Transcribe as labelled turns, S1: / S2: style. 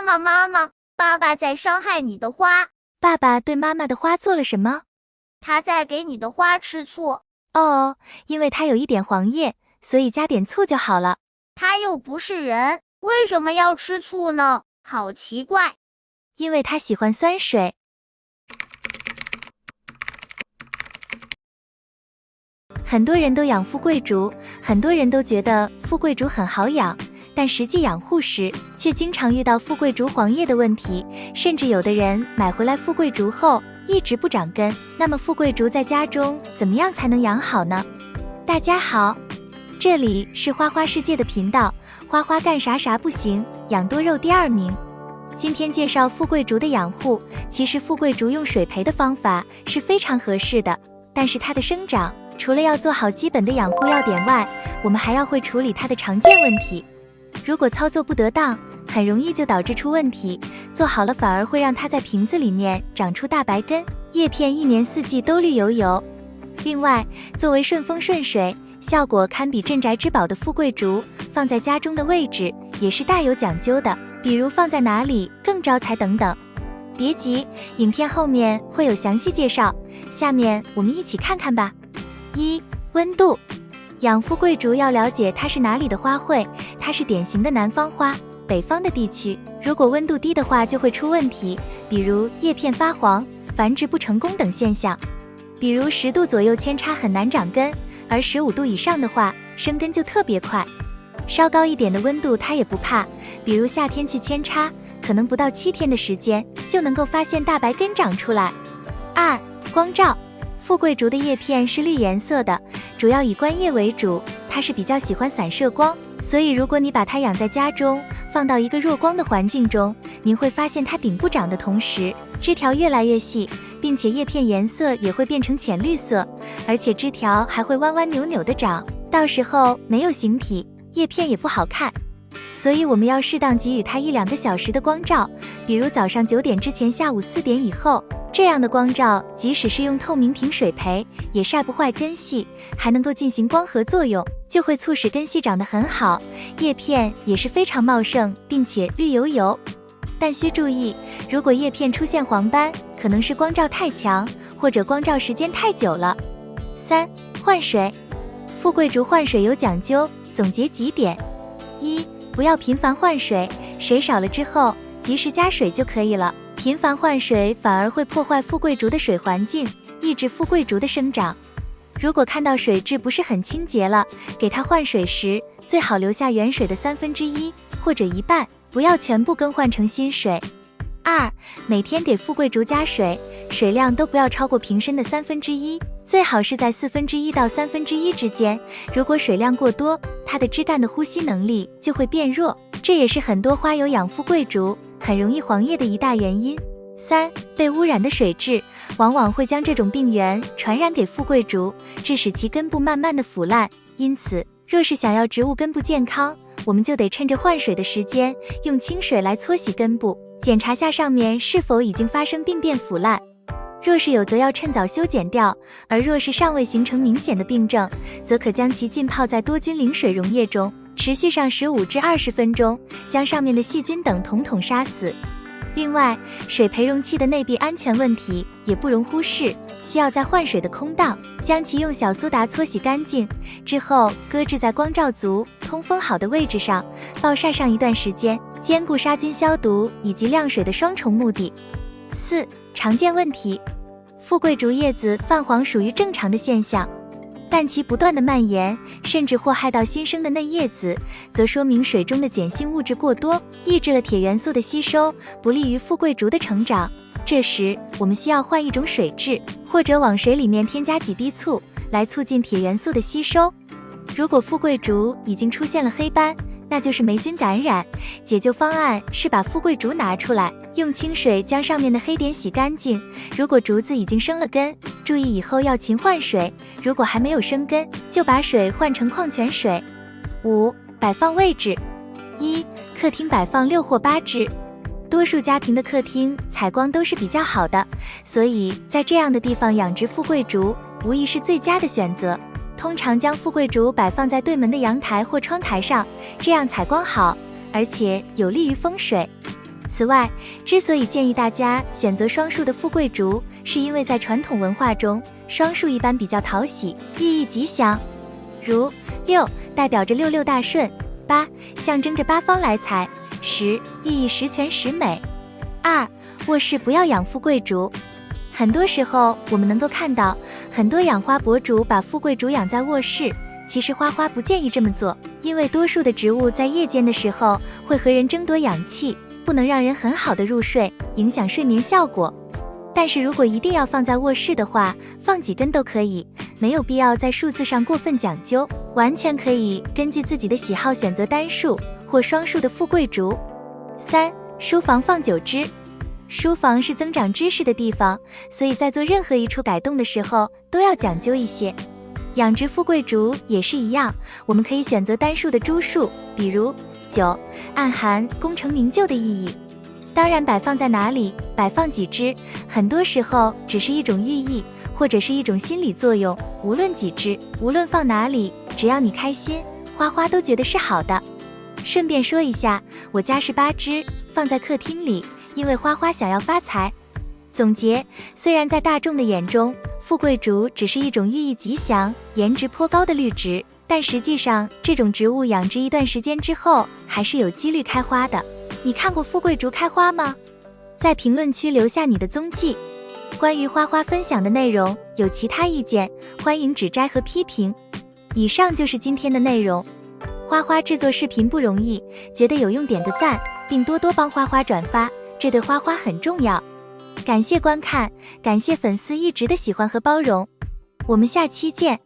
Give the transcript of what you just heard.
S1: 妈妈，爸爸在伤害你的花。
S2: 爸爸对妈妈的花做了什么？
S1: 他在给你的花吃醋。
S2: 哦，因为它有一点黄叶，所以加点醋就好了。
S1: 他又不是人，为什么要吃醋呢？好奇怪。
S2: 因为它喜欢酸水。很多人都养富贵竹，很多人都觉得富贵竹很好养，但实际养护时却经常遇到富贵竹黄叶的问题，甚至有的人买回来富贵竹后一直不长根。那么富贵竹在家中怎么样才能养好呢？大家好，这里是花花世界的频道，花花干啥啥不行，养多肉第2名。今天介绍富贵竹的养护。其实富贵竹用水培的方法是非常合适的，但是它的生长除了要做好基本的养护要点外，我们还要会处理它的常见问题。如果操作不得当，很容易就导致出问题，做好了反而会让它在瓶子里面长出大白根，叶片1年4季都绿油油。另外，作为顺风顺水，效果堪比镇宅之宝的富贵竹，放在家中的位置也是大有讲究的，比如放在哪里更招财等等。别急，影片后面会有详细介绍，下面我们一起看看吧。1、温度。养富贵竹要了解它是哪里的花卉，它是典型的南方花，北方的地区如果温度低的话就会出问题，比如叶片发黄、繁殖不成功等现象。比如10度左右扦插很难长根，而15度以上的话生根就特别快。稍高一点的温度它也不怕，比如夏天去扦插，可能不到7天的时间就能够发现大白根长出来。2、光照。富贵竹的叶片是绿颜色的，主要以观叶为主，它是比较喜欢散射光，所以如果你把它养在家中，放到一个弱光的环境中，您会发现它顶部长的同时，枝条越来越细，并且叶片颜色也会变成浅绿色，而且枝条还会弯弯扭扭的长，到时候没有形体，叶片也不好看。所以我们要适当给予它1-2个小时的光照，比如早上9点之前，下午4点以后。这样的光照即使是用透明瓶水培也晒不坏根系，还能够进行光合作用，就会促使根系长得很好，叶片也是非常茂盛，并且绿油油。但需注意，如果叶片出现黄斑，可能是光照太强，或者光照时间太久了。3、换水。富贵竹换水有讲究，总结几点。1、不要频繁换水，水少了之后及时加水就可以了。频繁换水反而会破坏富贵竹的水环境，抑制富贵竹的生长。如果看到水质不是很清洁了，给它换水时最好留下原水的1/3或者一半，不要全部更换成新水。2、每天给富贵竹加水，水量都不要超过瓶身的1/3，最好是在1/4到1/3之间。如果水量过多，它的枝干的呼吸能力就会变弱，这也是很多花友养富贵竹很容易黄叶的一大原因。3、被污染的水质往往会将这种病原传染给富贵竹，致使其根部慢慢的腐烂。因此，若是想要植物根部健康，我们就得趁着换水的时间，用清水来搓洗根部，检查下上面是否已经发生病变腐烂。若是有，则要趁早修剪掉；而若是尚未形成明显的病症，则可将其浸泡在多菌灵水溶液中，持续上15至20分钟，将上面的细菌等统统杀死。另外，水培容器的内壁安全问题也不容忽视，需要在换水的空档将其用小苏打搓洗干净，之后搁置在光照足、通风好的位置上，暴晒上一段时间，兼顾杀菌消毒以及晾水的双重目的。4、常见问题。富贵竹叶子泛黄属于正常的现象，但其不断的蔓延，甚至祸害到新生的嫩叶子，则说明水中的碱性物质过多，抑制了铁元素的吸收，不利于富贵竹的成长。这时我们需要换一种水质，或者往水里面添加几滴醋，来促进铁元素的吸收。如果富贵竹已经出现了黑斑，那就是霉菌感染。解救方案是把富贵竹拿出来，用清水将上面的黑点洗干净。如果竹子已经生了根，注意以后要勤换水，如果还没有生根，就把水换成矿泉水。5、摆放位置。1、客厅摆放6或8枝。多数家庭的客厅采光都是比较好的，所以在这样的地方养殖富贵竹无疑是最佳的选择。通常将富贵竹摆放在对门的阳台或窗台上，这样采光好，而且有利于风水。此外，之所以建议大家选择双数的富贵竹，是因为在传统文化中，双数一般比较讨喜，寓意吉祥。如6代表着六六大顺，8象征着八方来财，10寓意十全十美。2卧室不要养富贵竹。很多时候我们能够看到很多养花博主把富贵竹养在卧室，其实花花不建议这么做，因为多数的植物在夜间的时候会和人争夺氧气，不能让人很好的入睡，影响睡眠效果。但是如果一定要放在卧室的话，放几根都可以，没有必要在数字上过分讲究，完全可以根据自己的喜好选择单数或双数的富贵竹。3书房放9枝。书房是增长知识的地方，所以在做任何一处改动的时候都要讲究一些。养殖富贵竹也是一样，我们可以选择单数的株数，比如9，暗含功成名就的意义。当然摆放在哪里，摆放几枝，很多时候只是一种寓意，或者是一种心理作用，无论几枝，无论放哪里，只要你开心，花花都觉得是好的。顺便说一下，我家是8枝，放在客厅里，因为花花想要发财。总结，虽然在大众的眼中，富贵竹只是一种寓意吉祥、颜值颇高的绿植，但实际上这种植物养殖一段时间之后，还是有几率开花的。你看过富贵竹开花吗？在评论区留下你的踪迹。关于花花分享的内容，有其他意见，欢迎指摘和批评。以上就是今天的内容。花花制作视频不容易，觉得有用点个赞，并多多帮花花转发，这对花花很重要。感谢观看，感谢粉丝一直的喜欢和包容，我们下期见。